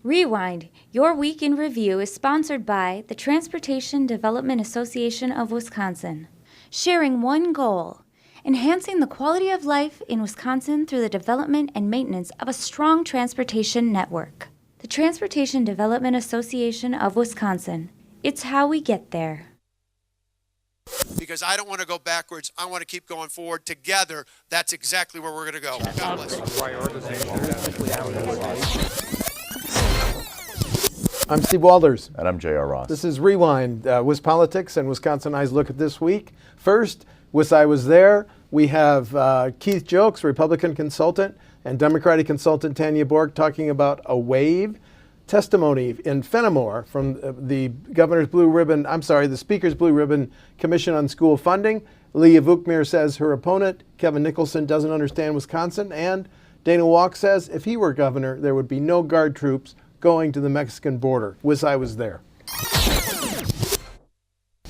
Rewind, your week in review is sponsored by the Transportation Development Association of Wisconsin. Sharing one goal, enhancing the quality of life in Wisconsin through the development and maintenance of a strong transportation network. The Transportation Development Association of Wisconsin. It's how we get there. Because I don't want to go backwards. I want to keep going forward. Together, that's exactly where we're going to go. God bless you. I'm Steve Walders. And I'm J.R. Ross. This is Rewind, Wispolitics and Wisconsinites Look at This Week. First, I was there. We have Keith Jokes, Republican consultant, and Democratic consultant Tanya Bork talking about a wave testimony in Fenimore from the Speaker's Blue Ribbon Commission on School Funding. Leah Vukmir says her opponent, Kevin Nicholson, doesn't understand Wisconsin, and Dana Walk says if he were governor, there would be no guard troops going to the Mexican border. I was there.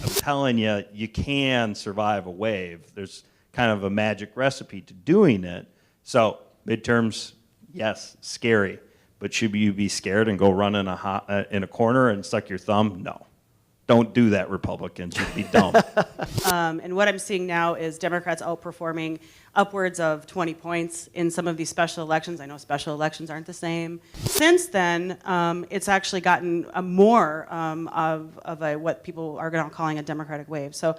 I'm telling you, you can survive a wave. There's kind of a magic recipe to doing it. So midterms, yes, scary. But should you be scared and go run in a corner and suck your thumb? No. Don't do that, Republicans. You'd be dumb. And what I'm seeing now is Democrats outperforming upwards of 20 points in some of these special elections. I know special elections aren't the same. Since then, it's actually gotten more of what people are now calling a Democratic wave. So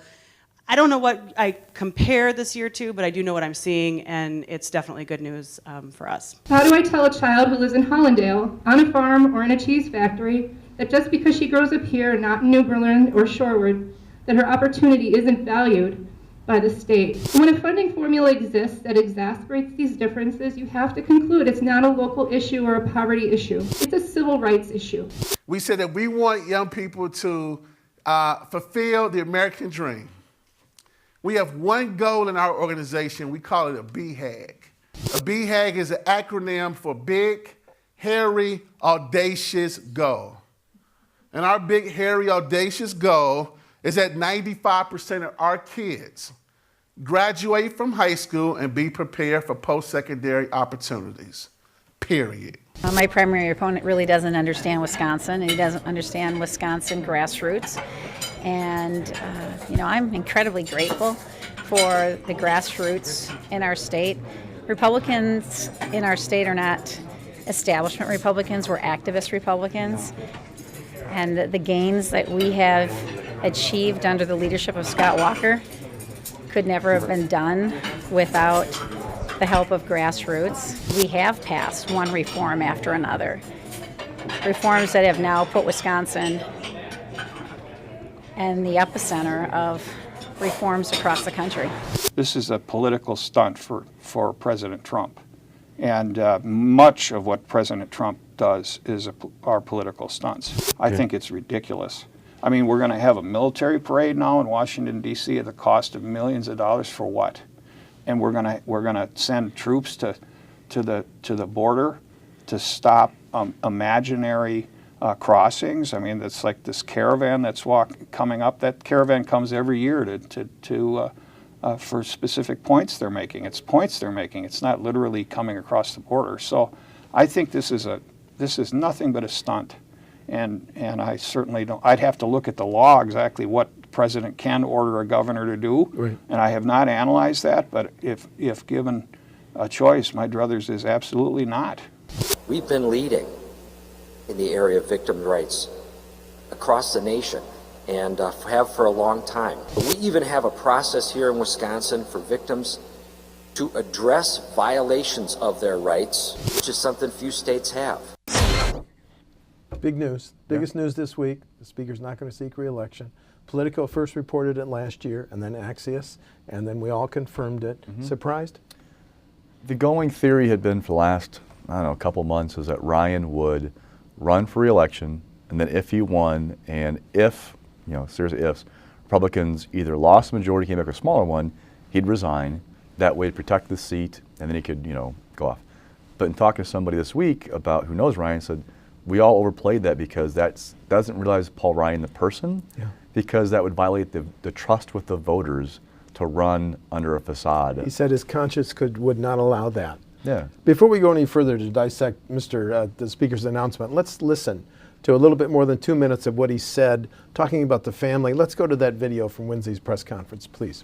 I don't know what I compare this year to, but I do know what I'm seeing, and it's definitely good news for us. How do I tell a child who lives in Hollandale, on a farm or in a cheese factory, that just because she grows up here, not in New Berlin or Shorewood, that her opportunity isn't valued by the state? When a funding formula exists that exasperates these differences, you have to conclude it's not a local issue or a poverty issue. It's a civil rights issue. We said that we want young people to fulfill the American dream. We have one goal in our organization. We call it a BHAG. A BHAG is an acronym for Big, Hairy, Audacious Goal. And our big, hairy, audacious goal is that 95% of our kids graduate from high school and be prepared for post-secondary opportunities, period. My primary opponent really doesn't understand Wisconsin, and he doesn't understand Wisconsin grassroots. And, I'm incredibly grateful for the grassroots in our state. Republicans in our state are not establishment Republicans, we're activist Republicans. And the gains that we have achieved under the leadership of Scott Walker could never have been done without the help of grassroots. We have passed one reform after another. Reforms that have now put Wisconsin in the epicenter of reforms across the country. This is a political stunt for President Trump. And much of what President Trump does are political stunts. I think it's ridiculous. I mean, we're going to have a military parade now in Washington, D.C. at the cost of millions of dollars for what? And we're going to send troops to the border to stop imaginary crossings. I mean, that's like this caravan that's coming up. That caravan comes every year for specific points they're making. It's points they're making. It's not literally coming across the border. So I think this is nothing but a stunt. And I certainly don't. I'd have to look at the law exactly what the president can order a governor to do. Right. And I have not analyzed that. But if given a choice, my druthers is absolutely not. We've been leading in the area of victim rights across the nation, and have for a long time. But we even have a process here in Wisconsin for victims to address violations of their rights, which is something few states have. Big news, biggest news this week. The Speaker's not going to seek re-election. Politico first reported it last year, and then Axios, and then we all confirmed it. Surprised? The going theory had been for the last, couple months, was that Ryan would run for re-election, and then if he won, and if, seriously ifs, Republicans either lost the majority, came back with a smaller one, he'd resign. That way, protect the seat, and then he could, go off. But in talking to somebody this week about who knows Ryan, said we all overplayed that because doesn't realize Paul Ryan the person, because that would violate the trust with the voters to run under a facade. He said his conscience would not allow that. Yeah. Before we go any further to dissect the Speaker's announcement, let's listen to a little bit more than 2 minutes of what he said, talking about the family. Let's go to that video from Wednesday's press conference, please.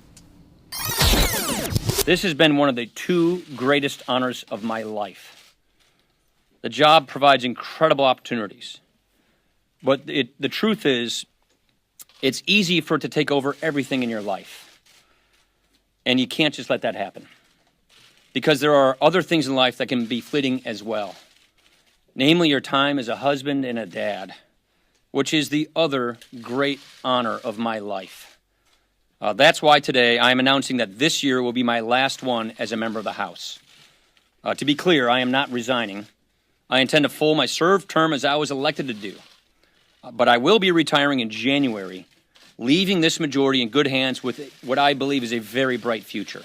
This has been one of the 2 greatest honors of my life. The job provides incredible opportunities, but the truth is, it's easy for it to take over everything in your life. And you can't just let that happen. Because there are other things in life that can be fleeting as well. Namely, your time as a husband and a dad, which is the other great honor of my life. That's why today I am announcing that this year will be my last one as a member of the House. To be clear, I am not resigning. I intend to full my served term as I was elected to do. But I will be retiring in January, leaving this majority in good hands with what I believe is a very bright future.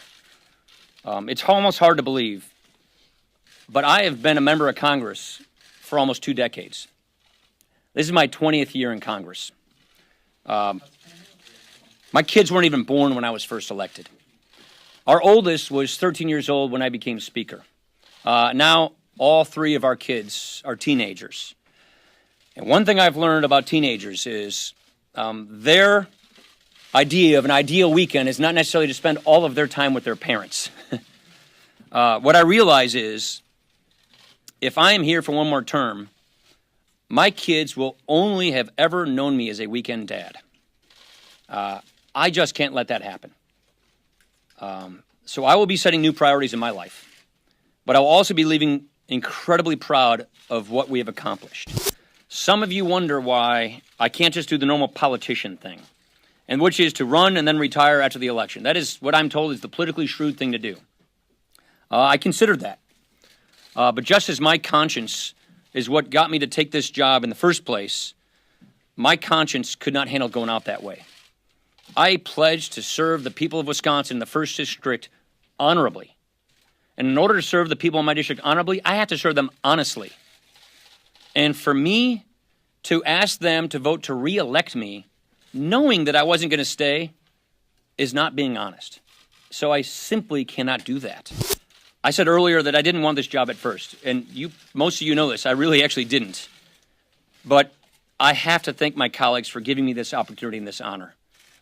It's almost hard to believe, but I have been a member of Congress for almost 2 decades. This is my 20th year in Congress. My kids weren't even born when I was first elected. Our oldest was 13 years old when I became Speaker. Now, all 3 of our kids are teenagers. And one thing I've learned about teenagers is their idea of an ideal weekend is not necessarily to spend all of their time with their parents. What I realize is, if I am here for one more term, my kids will only have ever known me as a weekend dad. I just can't let that happen. So I will be setting new priorities in my life, but I will also be leaving incredibly proud of what we have accomplished. Some of you wonder why I can't just do the normal politician thing, and which is to run and then retire after the election. That is what I'm told is the politically shrewd thing to do. I considered that. But just as my conscience is what got me to take this job in the first place, my conscience could not handle going out that way. I pledged to serve the people of Wisconsin in the 1st District honorably. And in order to serve the people in my district honorably, I have to serve them honestly. And for me to ask them to vote to re-elect me, knowing that I wasn't going to stay, is not being honest. So I simply cannot do that. I said earlier that I didn't want this job at first, and most of you know this. I really actually didn't. But I have to thank my colleagues for giving me this opportunity and this honor.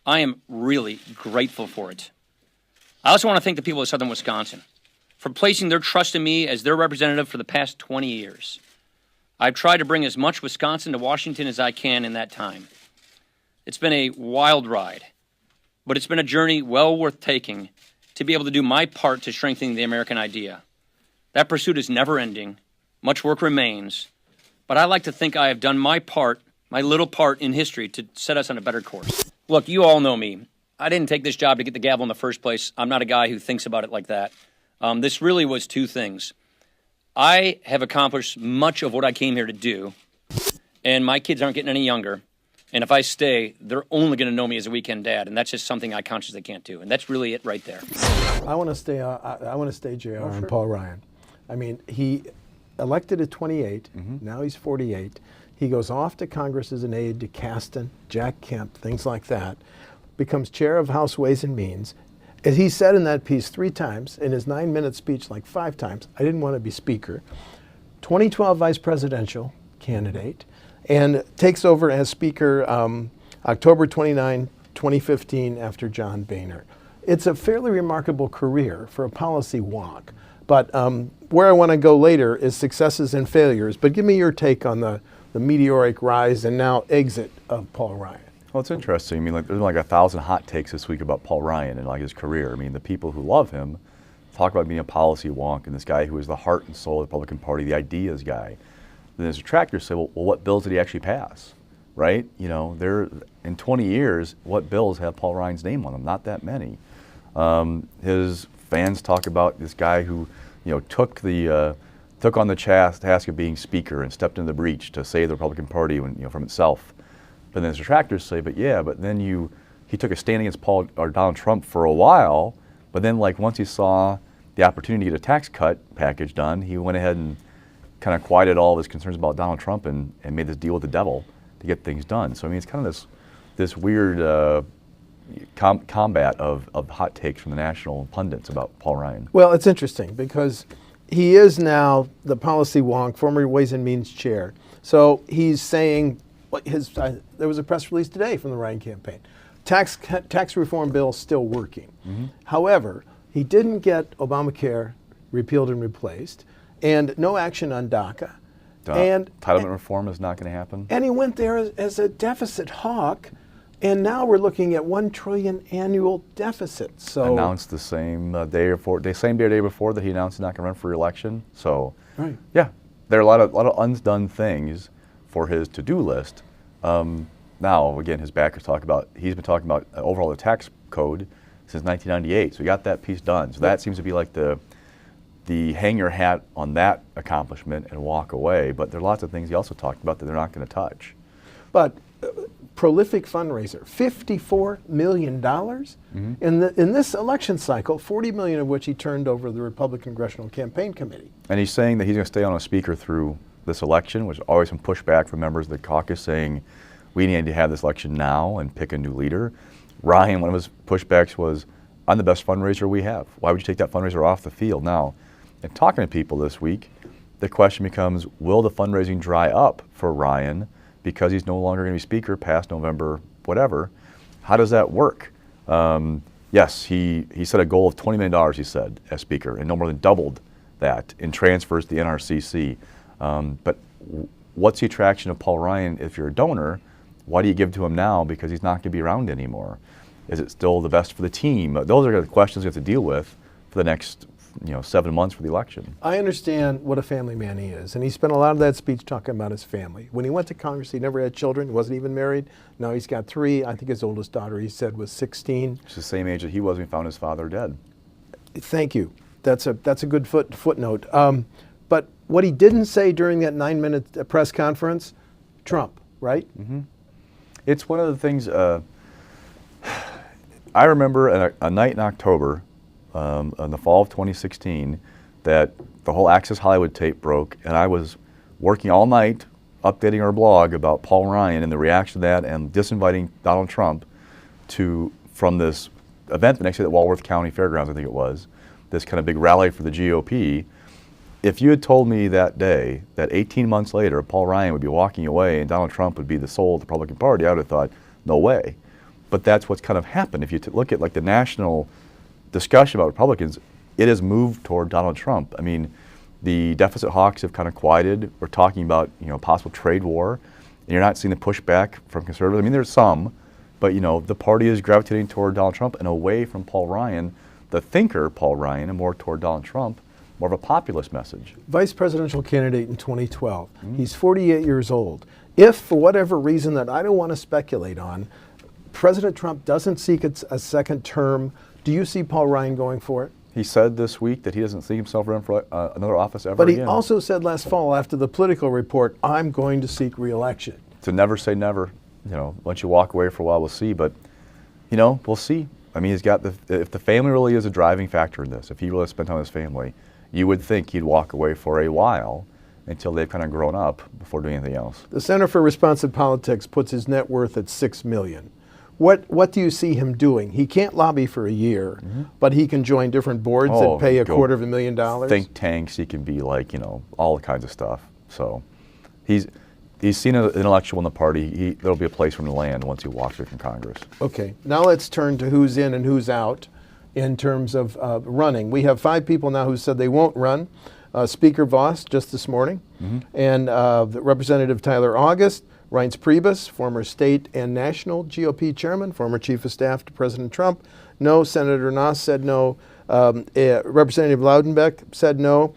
I am really grateful for it. I also want to thank the people of Southern Wisconsin for placing their trust in me as their representative for the past 20 years. I've tried to bring as much Wisconsin to Washington as I can in that time. It's been a wild ride, but it's been a journey well worth taking to be able to do my part to strengthening the American idea. That pursuit is never ending. Much work remains, but I like to think I have done my part, my little part in history to set us on a better course. Look, you all know me. I didn't take this job to get the gavel in the first place. I'm not a guy who thinks about it like that. This really was 2 things. I have accomplished much of what I came here to do, and my kids aren't getting any younger. And if I stay, they're only going to know me as a weekend dad, and that's just something I consciously can't do. And that's really it right there. I want to stay. I want to stay, Jr. And Paul Ryan. I mean, he elected at 28. Now he's 48. He goes off to Congress as an aide to Kasten, Jack Kemp, things like that. Becomes chair of House Ways and Means. As he said in that piece 3 times, in his 9-minute speech like 5 times, I didn't want to be Speaker. 2012 vice presidential candidate, and takes over as Speaker October 29, 2015 after John Boehner. It's a fairly remarkable career for a policy wonk. But where I want to go later is successes and failures. But give me your take on the meteoric rise and now exit of Paul Ryan. Well, it's interesting. I mean, like, there's like 1,000 hot takes this week about Paul Ryan and like his career. I mean, the people who love him talk about being a policy wonk and this guy who is the heart and soul of the Republican Party, the ideas guy. Then his detractors say, well, what bills did he actually pass? Right? You know, in 20 years, what bills have Paul Ryan's name on them? Not that many. His fans talk about this guy who, you know, took on the task of being Speaker and stepped into the breach to save the Republican Party from itself. But then his detractors say, but then he took a stand against Donald Trump for a while, but then like once he saw the opportunity to get a tax cut package done, he went ahead and kind of quieted all of his concerns about Donald Trump and made this deal with the devil to get things done. So I mean, it's kind of this weird combat of hot takes from the national pundits about Paul Ryan. Well, it's interesting because he is now the policy wonk, former Ways and Means chair. So he's saying, there was a press release today from the Ryan campaign. Tax reform bill still working. However, he didn't get Obamacare repealed and replaced, and no action on DACA. And entitlement reform is not going to happen. And he went there as a deficit hawk, and now we're looking at $1 trillion annual deficit. So announced the same day or day before that he announced he's not going to run for re-election. So right. Yeah, there are a lot of undone things for his to-do list. Now again, his backers he's been talking about overall the tax code since 1998. So he got that piece done. So that seems to be like the hang your hat on that accomplishment and walk away. But there are lots of things he also talked about that they're not going to touch. But prolific fundraiser, $54 million in this election cycle, $40 million of which he turned over to the Republican Congressional Campaign Committee. And he's saying that he's going to stay on a speaker through this election, which is always some pushback from members of the caucus saying we need to have this election now and pick a new leader. Ryan, one of his pushbacks was, I'm the best fundraiser we have. Why would you take that fundraiser off the field now? And talking to people this week, the question becomes, will the fundraising dry up for Ryan because he's no longer going to be speaker past November, whatever? How does that work? Yes, he set a goal of $20 million, he said, as speaker, and no more than doubled that in transfers to the NRCC. But what's the attraction of Paul Ryan if you're a donor? Why do you give to him now? Because he's not going to be around anymore. Is it still the best for the team? Those are the questions we have to deal with for the next 7 months for the election. I understand what a family man he is, and he spent a lot of that speech talking about his family. When he went to Congress, he never had children. He wasn't even married. Now he's got 3. I think his oldest daughter, he said, was 16. It's the same age that he was when he found his father dead. Thank you. That's a good footnote. But what he didn't say during that 9-minute press conference, Trump, right? Mm-hmm. It's one of the things. I remember a night in October, in the fall of 2016, that the whole Access Hollywood tape broke, and I was working all night updating our blog about Paul Ryan and the reaction to that and disinviting Donald Trump from this event the next day at Walworth County Fairgrounds, I think it was, this kind of big rally for the GOP. If you had told me that day that 18 months later Paul Ryan would be walking away and Donald Trump would be the soul of the Republican Party, I would have thought, no way. But that's what's kind of happened. If you look at like the national discussion about Republicans, it has moved toward Donald Trump. I mean, the deficit hawks have kind of quieted. We're talking about possible trade war, and you're not seeing the pushback from conservatives. I mean, there's some, but the party is gravitating toward Donald Trump and away from Paul Ryan, the thinker Paul Ryan, and more toward Donald Trump, more of a populist message. Vice presidential candidate in 2012. He's 48 years old. If, for whatever reason that I don't want to speculate on, President Trump doesn't seek a second term, do you see Paul Ryan going for it? He said this week that he doesn't see himself running for another office ever again. But he again. also said last fall after the Politico report, I'm going to seek re-election. To never say never. Once you walk away for a while, we'll see. But, we'll see. I mean, if the family really is a driving factor in this, if he really spent time with his family, you would think he'd walk away for a while until they've kind of grown up before doing anything else. The Center for Responsive Politics puts his net worth at $6 million. What do you see him doing? He can't lobby for a year, but he can join different boards that pay $250,000. Think tanks. He can be like, all kinds of stuff. So he's seen an intellectual in the party. There'll be a place for him to land once he walks away from Congress. Okay, now let's turn to who's in and who's out in terms of running. We have 5 people now who said they won't run. Speaker Voss just this morning, and Representative Tyler August, Reince Priebus, former state and national GOP chairman, former chief of staff to President Trump. No. Senator Noss said no. Representative Loudenbeck said no.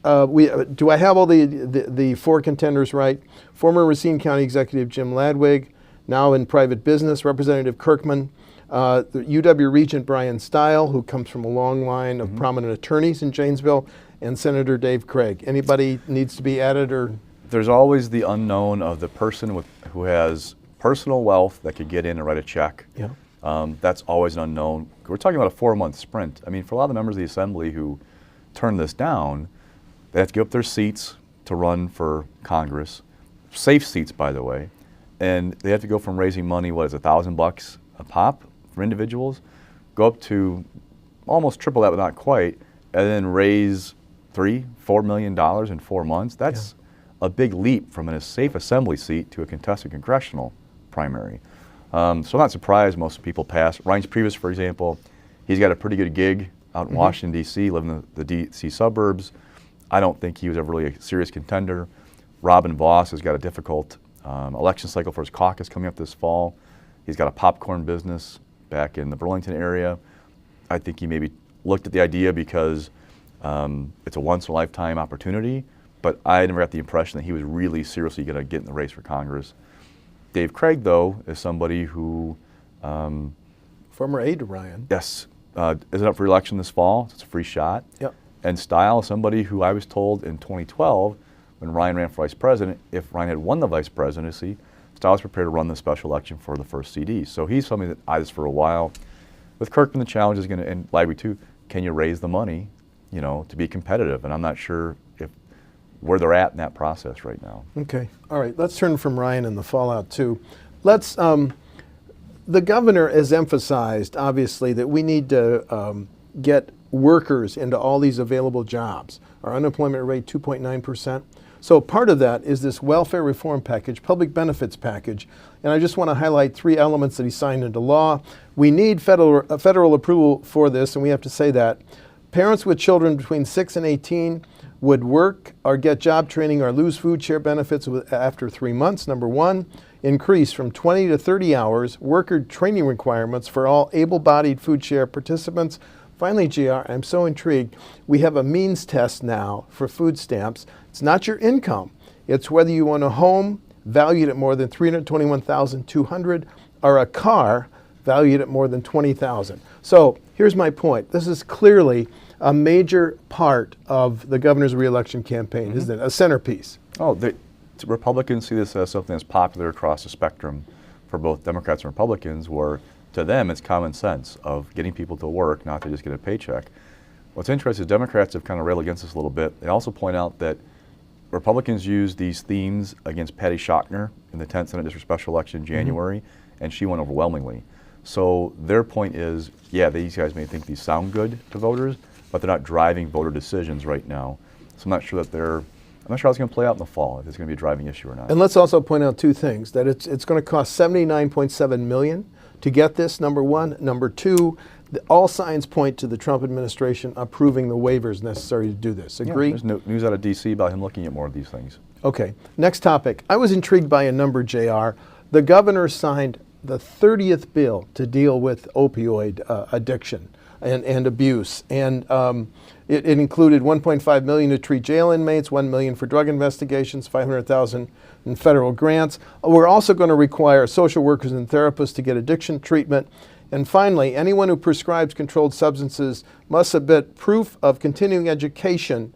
Do I have all the 4 contenders right? Former Racine County Executive Jim Ladwig, now in private business. Representative Kirkman, the UW Regent Brian Stile, who comes from a long line of prominent attorneys in Janesville, and Senator Dave Craig. Anybody needs to be added or? There's always the unknown of the person who has personal wealth that could get in and write a check. Yeah. That's always an unknown. We're talking about a 4-month sprint. I mean, for a lot of the members of the Assembly who turn this down, they have to give up their seats to run for Congress, safe seats, by the way, and they have to go from raising money, $1,000 a pop for individuals, go up to almost triple that, but not quite, and then raise $4 million in 4 months. That's a big leap from a safe assembly seat to a contested congressional primary. So I'm not surprised most people pass. Reince Priebus, for example, he's got a pretty good gig out in Washington, D.C., living in the D.C. suburbs. I don't think he was ever really a serious contender. Robin Vos has got a difficult election cycle for his caucus coming up this fall. He's got a popcorn business back in the Burlington area. I think he maybe looked at the idea because it's a once-in-a-lifetime opportunity, but I never got the impression that he was really seriously going to get in the race for Congress. Dave Craig, though, is somebody who... former aide to Ryan. Yes. Is up for election this fall. It's a free shot. Yep. And Style is somebody who I was told in 2012, when Ryan ran for vice president, if Ryan had won the vice presidency, Style was prepared to run the special election for the first CD. So he's somebody that eyes for a while. With Kirkman, the challenge is going to, and Library too, can you raise the money, to be competitive? And I'm not sure where they're at in that process right now. Okay. All right. Let's turn from Ryan and the fallout too. Let's. The governor has emphasized, obviously, that we need to get workers into all these available jobs. Our unemployment rate 2.9%. So part of that is this welfare reform package, public benefits package. And I just want to highlight 3 elements that he signed into law. We need federal approval for this, and we have to say that. Parents with children between 6 and 18 would work or get job training or lose food share benefits after 3 months, number 1. Increase from 20 to 30 hours worker training requirements for all able-bodied food share participants. Finally, JR, I'm so intrigued. We have a means test now for food stamps. It's not your income. It's whether you own a home valued at more than $321,200 or a car valued at more than $20,000. So here's my point. This is clearly a major part of the governor's reelection campaign, isn't it? A centerpiece. Oh, Republicans see this as something that's popular across the spectrum for both Democrats and Republicans, where to them it's common sense of getting people to work, not to just get a paycheck. What's interesting is Democrats have kind of railed against this a little bit. They also point out that Republicans used these themes against Patty Shockner in the 10th Senate District Special Election in January, and she won overwhelmingly. So their point is, yeah, these guys may think these sound good to voters, but they're not driving voter decisions right now. So I'm not sure how it's going to play out in the fall, if it's going to be a driving issue or not. And let's also point out 2 things, that it's going to cost $79.7 million to get this, number 1. Number 2, all signs point to the Trump administration approving the waivers necessary to do this. Agree? Yeah, there's news out of D.C. about him looking at more of these things. Okay. Next topic. I was intrigued by a number, JR. The governor signed the 30th bill to deal with opioid addiction and abuse. And it included $1.5 million to treat jail inmates, $1 million for drug investigations, $500,000 in federal grants. We're also going to require social workers and therapists to get addiction treatment. And finally, anyone who prescribes controlled substances must submit proof of continuing education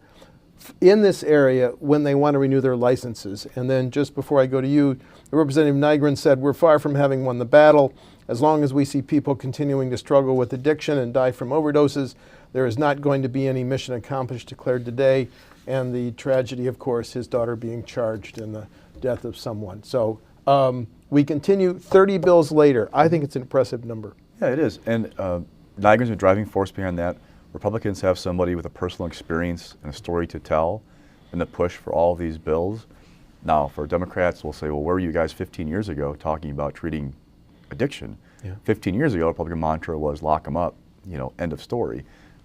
in this area when they want to renew their licenses. And then just before I go to you, Representative Nygren said, we're far from having won the battle. As long as we see people continuing to struggle with addiction and die from overdoses, there is not going to be any mission accomplished declared today. And the tragedy, of course, his daughter being charged in the death of someone. So we continue 30 bills later. I think it's an impressive number. Yeah, it is. And Nygren's a driving force behind that. Republicans have somebody with a personal experience and a story to tell in the push for all of these bills. Now, for Democrats, we'll say, well, where were you guys 15 years ago talking about treating addiction? Yeah. 15 years ago, Republican mantra was lock them up, end of story.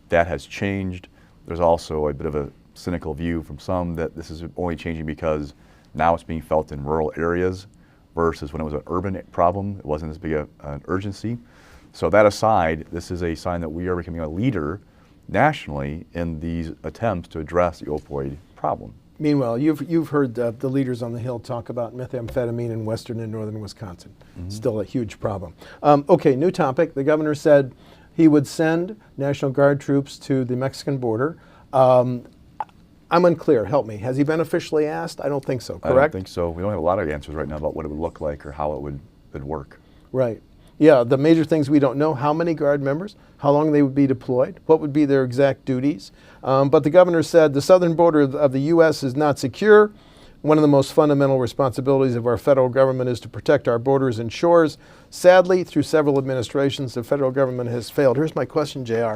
That has changed. There's also a bit of a cynical view from some that this is only changing because now it's being felt in rural areas versus when it was an urban problem. It wasn't as big an urgency. So that aside, this is a sign that we are becoming a leader nationally in these attempts to address the opioid problem. Meanwhile, you've heard the leaders on the Hill talk about methamphetamine in western and northern Wisconsin. Still a huge problem. Okay, new topic. The governor said he would send National Guard troops to the Mexican border. I'm unclear. Help me. Has he been officially asked? I don't think so, correct? I don't think so. We don't have a lot of answers right now about what it would look like or how it would work. Right. Yeah, the major things we don't know: how many Guard members, how long they would be deployed, what would be their exact duties. But the governor said the southern border of the U.S. is not secure. One of the most fundamental responsibilities of our federal government is to protect our borders and shores. Sadly, through several administrations, the federal government has failed. Here's my question, JR.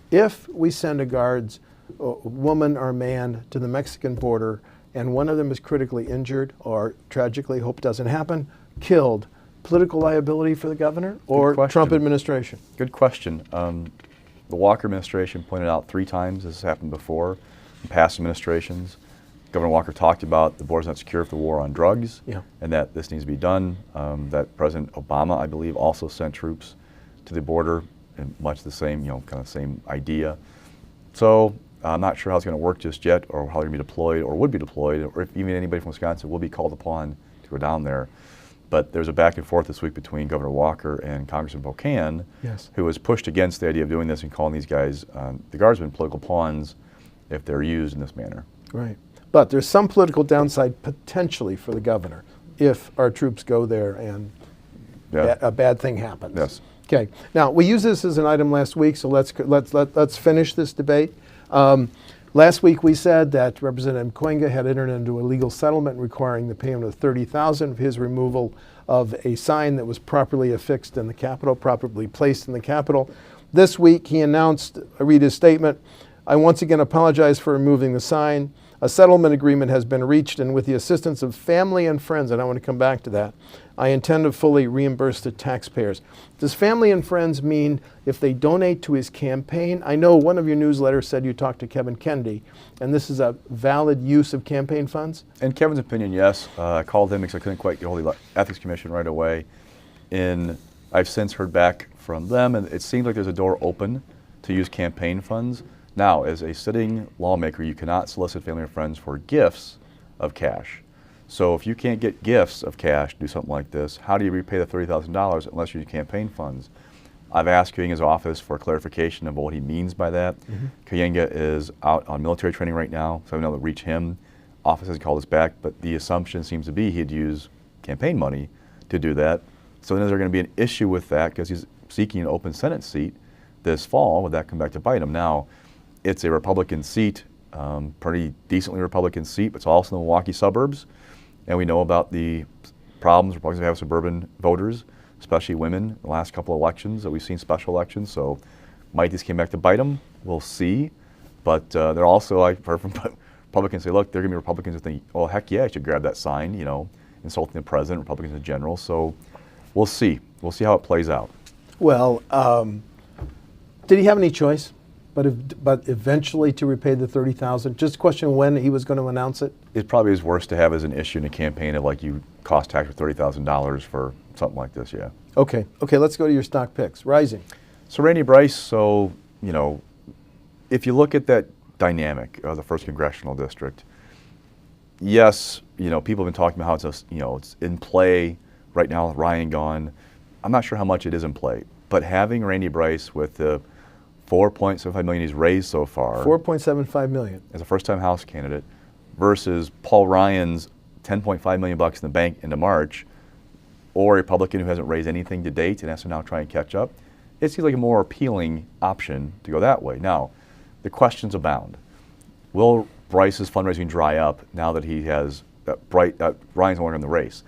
If we send a Guards woman or man to the Mexican border, and one of them is critically injured or tragically, hope doesn't happen, killed, political liability for the governor or Trump administration? Good question. The Walker administration pointed out 3 times this has happened before in past administrations. Governor Walker talked about the border's not secure for the war on drugs, and that this needs to be done. That President Obama, I believe, also sent troops to the border, and much the same, kind of same idea. So I'm not sure how it's going to work just yet, or how they're going to be deployed, or would be deployed, or if even anybody from Wisconsin will be called upon to go down there. But there's a back and forth this week between Governor Walker and Congressman Bocan, who has pushed against the idea of doing this and calling these guys, the Guardsmen, political pawns if they're used in this manner. Right. But there's some political downside potentially for the governor if our troops go there and a bad thing happens. Yes. Okay. Now, we used this as an item last week, so let's finish this debate. Last week we said that Representative Kooyenga had entered into a legal settlement requiring the payment of $30,000 of his removal of a sign that was properly affixed in the Capitol, properly placed in the Capitol. This week he announced, I read his statement, "I once again apologize for removing the sign. A settlement agreement has been reached, and with the assistance of family and friends," and I want to come back to that, "I intend to fully reimburse the taxpayers." Does family and friends mean if they donate to his campaign? I know one of your newsletters said you talked to Kevin Kennedy, and this is a valid use of campaign funds? In Kevin's opinion, yes. I called him because I couldn't quite get hold of the Ethics Commission right away. I've since heard back from them, and it seems like there's a door open to use campaign funds. Now, as a sitting lawmaker, you cannot solicit family or friends for gifts of cash. So if you can't get gifts of cash to do something like this, how do you repay the $30,000 unless you use campaign funds? I've asked Kooyenga's office for clarification of what he means by that. Kooyenga is out on military training right now, so I'm able to reach him. Office hasn't called us back, but the assumption seems to be he'd use campaign money to do that. So then is there going to be an issue with that because he's seeking an open Senate seat this fall? Would that come back to bite him? Now, it's a Republican seat, pretty decently Republican seat, but it's also in the Milwaukee suburbs. And we know about the problems Republicans have with suburban voters, especially women, in the last couple of elections that we've seen, special elections. So might this come back to bite them? We'll see. But they're also, I've heard from Republicans say, look, they're going to be Republicans that think, oh, heck yeah, I should grab that sign, insulting the president, Republicans in general. So we'll see. We'll see how it plays out. Well, did he have any choice? But eventually to repay the $30,000. Just a question when he was going to announce it. It probably is worse to have as an issue in a campaign of you cost tax for $30,000 for something like this. Yeah. Okay. Let's go to your stock picks. Rising. So Randy Bryce. So if you look at that dynamic of the 1st Congressional District, yes, people have been talking about how it's in play right now with Ryan gone. I'm not sure how much it is in play, but having Randy Bryce with the $4.75 million he's raised so far. $4.75 million. As a first-time House candidate versus Paul Ryan's $10.5 million in the bank into March, or a Republican who hasn't raised anything to date and has to now try and catch up. It seems like a more appealing option to go that way. Now, the questions abound. Will Bryce's fundraising dry up now that he has Ryan's no longer in the race?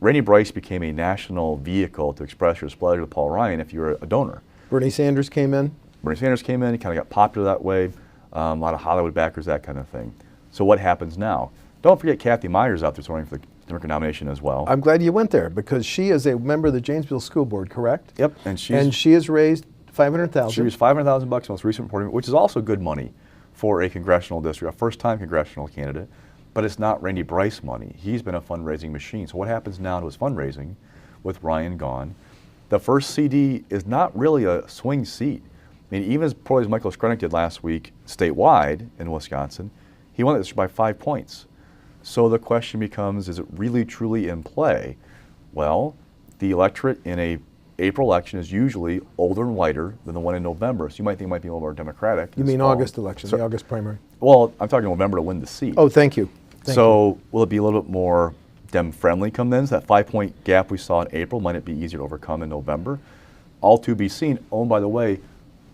Randy Bryce became a national vehicle to express your displeasure with Paul Ryan if you're a donor. Bernie Sanders came in. He kind of got popular that way. A lot of Hollywood backers, that kind of thing. So what happens now? Don't forget Kathy Myers out there running for the Democratic nomination as well. I'm glad you went there because she is a member of the Janesville School Board, correct? Yep, and she has raised $500,000. She raised $500,000 most recent reporting, which is also good money for a congressional district, a first-time congressional candidate. But it's not Randy Bryce money. He's been a fundraising machine. So what happens now to his fundraising with Ryan gone? The first CD is not really a swing seat. I mean, even as poorly as Michael Skrenik did last week statewide in Wisconsin, he won this by 5 points. So the question becomes, is it really truly in play? Well, the electorate in a April election is usually older and whiter than the one in November, so you might think it might be a little more Democratic. You mean August election, the August primary? Well, I'm talking November to win the seat. Oh, thank you. So will it be a little bit more Dem-friendly come then? So that 5-point gap we saw in April, might it be easier to overcome in November? All to be seen. Oh, and by the way,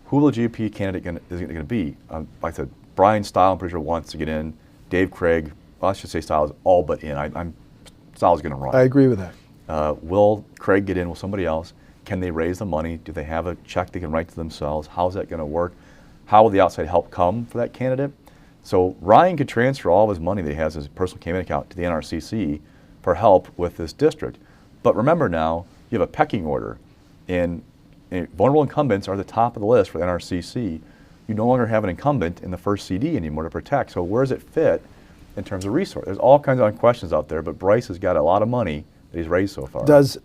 who will the GOP candidate is going to be? Like I said, Brian Stile, I'm pretty sure, wants to get in. Dave Craig, well, I should say Stile is all but in. Stile's going to run. I agree with that. Will Craig get in with somebody else? Can they raise the money? Do they have a check they can write to themselves? How's that going to work? how will the outside help come for that candidate? So Ryan could transfer all of his money that he has in his personal campaign account to the NRCC for help with this district. But remember now, you have a pecking order, and vulnerable incumbents are at the top of the list for the NRCC. You no longer have an incumbent in the first CD anymore to protect. So where does it fit in terms of resource? There's all kinds of questions out there, but Bryce has got a lot of money that he's raised so far. Does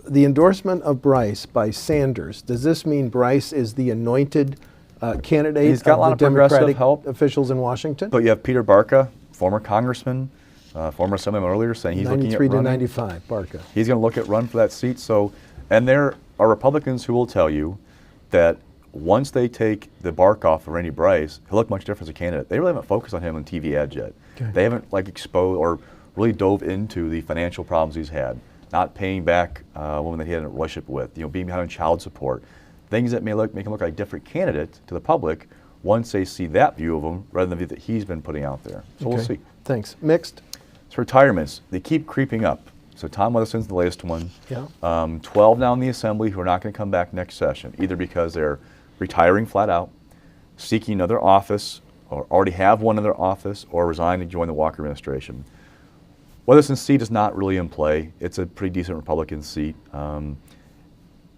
the endorsement of Bryce by Sanders, does this mean Bryce is the anointed candidate He's got a lot of the of progressive Democratic help officials in Washington? But you have Peter Barca, former congressman, former assemblyman earlier, saying he's looking at 93 to running. 95, Barca. He's going to look at run for that seat. So, and there are Republicans who will tell you that once they take the bark off of Randy Bryce, he'll look much different as a candidate. They really haven't focused on him in TV ads yet. Okay. They haven't like exposed or really dove into the financial problems he's had, not paying back a woman that he had a relationship with, being behind on child support, things that make him look like a different candidate to the public once they see that view of him rather than the view that he's been putting out there. So we'll see. Thanks. Mixed? So retirements, they keep creeping up. So Tom Weatherston's the latest one. Yeah. 12 now in the Assembly who are not going to come back next session, either because they're retiring flat out, seeking another office, or already have one in their office, or resign to join the Walker administration. Weatherston's seat is not really in play. It's a pretty decent Republican seat.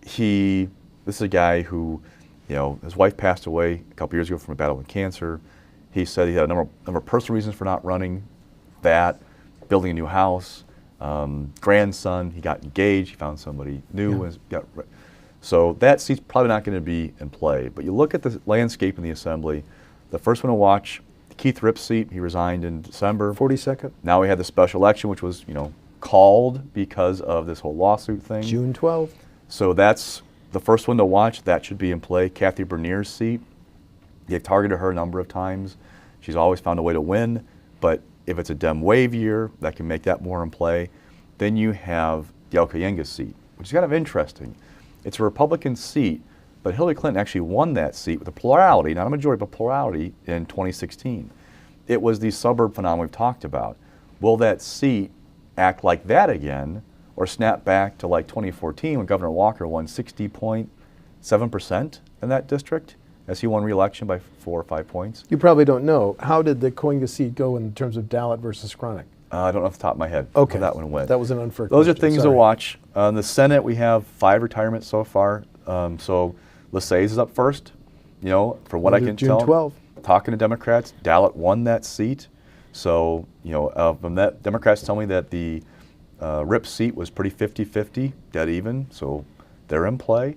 This is a guy who, his wife passed away a couple years ago from a battle with cancer. He said he had a number of personal reasons for not running, that, building a new house, grandson, he got engaged, he found somebody new, and so that seat's probably not going to be in play. But you look at the landscape in the Assembly, the first one to watch, Keith Ripp's seat, he resigned in December. 42nd. Now we had the special election, which was, called because of this whole lawsuit thing. June 12th. So that's the first one to watch. That should be in play. Kathy Bernier's seat, they've targeted her a number of times. She's always found a way to win, but if it's a Dem wave year, that can make that more in play. Then you have the Kooyenga seat, which is kind of interesting. It's a Republican seat, but Hillary Clinton actually won that seat with a plurality, not a majority, but plurality in 2016. It was the suburb phenomenon we've talked about. Will that seat act like that again, or snap back to like 2014 when Governor Walker won 60.7% in that district as he won re-election by 4 or 5 points? You probably don't know. How did the Kooyenga seat go in terms of Dalit versus Chronic? I don't know off the top of my head. Okay. How that one went. That was an unfair Those question. are things to watch. In the Senate, we have 5 retirements so far. So Lesayes is up first. From what I can June tell, 12th. talking to Democrats, Dalit won that seat. So, from that, Democrats tell me that the Rip seat was pretty 50-50, dead even. So they're in play.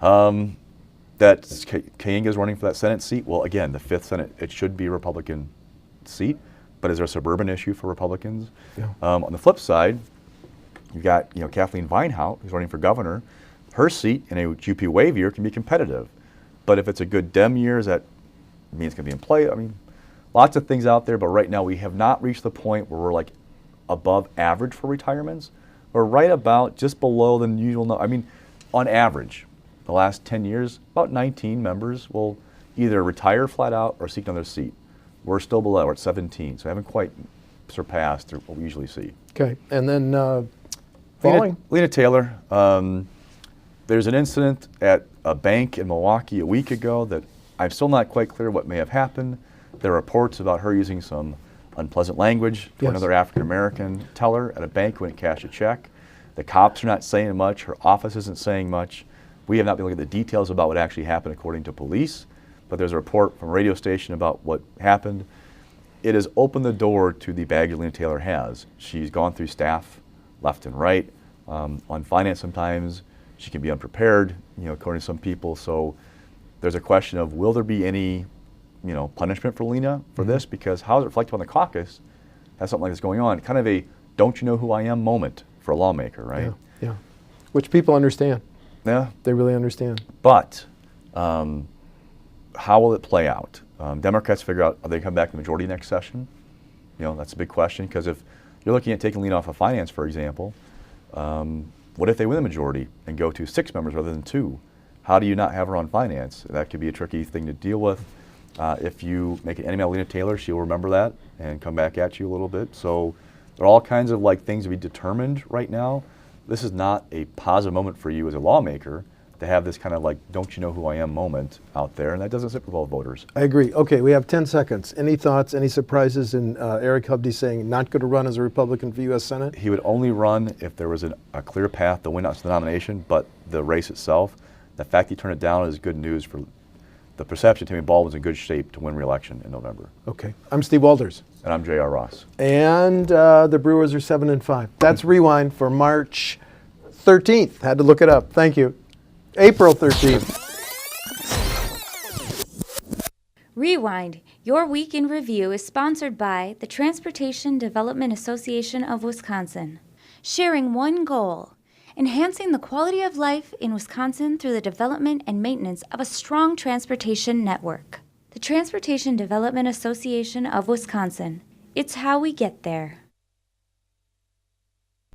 That Kooyenga is running for that Senate seat. Well, again, the 5th Senate, it should be a Republican seat. But is there a suburban issue for Republicans? Yeah. On the flip side, you've got Kathleen Vinehout, who's running for governor. Her seat in a UP wave year can be competitive. But if it's a good Dem year, does that mean it's going to be in play? I mean, lots of things out there, but right now we have not reached the point where we're like above average for retirements. We're right about just below the usual number. I mean, on average, the last 10 years, about 19 members will either retire flat out or seek another seat. We're still below, we're at 17, so we haven't quite surpassed what we usually see. Okay, and then falling. Lena Taylor, there's an incident at a bank in Milwaukee a week ago that I'm still not quite clear what may have happened. There are reports about her using some unpleasant language to another African American teller at a bank when it cashed a check. The cops are not saying much, her office isn't saying much. We have not been looking at the details about what actually happened according to police. But there's a report from a radio station about what happened. It has opened the door to the baggage Lena Taylor has. She's gone through staff left and right. On finance sometimes she can be unprepared, according to some people. So there's a question of, will there be any, punishment for Lena for this? Because how is it reflected on the caucus? Has something like this going on? Kind of a don't you know who I am moment for a lawmaker, right? Yeah. Which people understand. Yeah. They really understand. But how will it play out? Democrats figure out, are they come back to the majority next session? That's a big question, because if you're looking at taking Lena off of finance, for example, what if they win the majority and go to 6 members rather than 2? How do you not have her on finance? That could be a tricky thing to deal with. If you make an enemy out of Lena Taylor, she'll remember that and come back at you a little bit. So there are all kinds of things to be determined right now. This is not a positive moment for you as a lawmaker, to have this kind of like, don't you know who I am moment out there, and that doesn't sit with all voters. I agree. Okay, we have 10 seconds. Any thoughts, any surprises in Eric Hovde saying not going to run as a Republican for U.S. Senate? He would only run if there was a clear path to win the nomination, but the race itself, the fact he turned it down is good news for the perception Timmy Baldwin's in good shape to win re-election in November. Okay. I'm Steve Walters. And I'm J.R. Ross. And the Brewers are 7-5. That's Rewind for March 13th. Had to look it up. Thank you. April 13th. Rewind, your week in review is sponsored by the Transportation Development Association of Wisconsin. Sharing one goal, enhancing the quality of life in Wisconsin through the development and maintenance of a strong transportation network. The Transportation Development Association of Wisconsin. It's how we get there.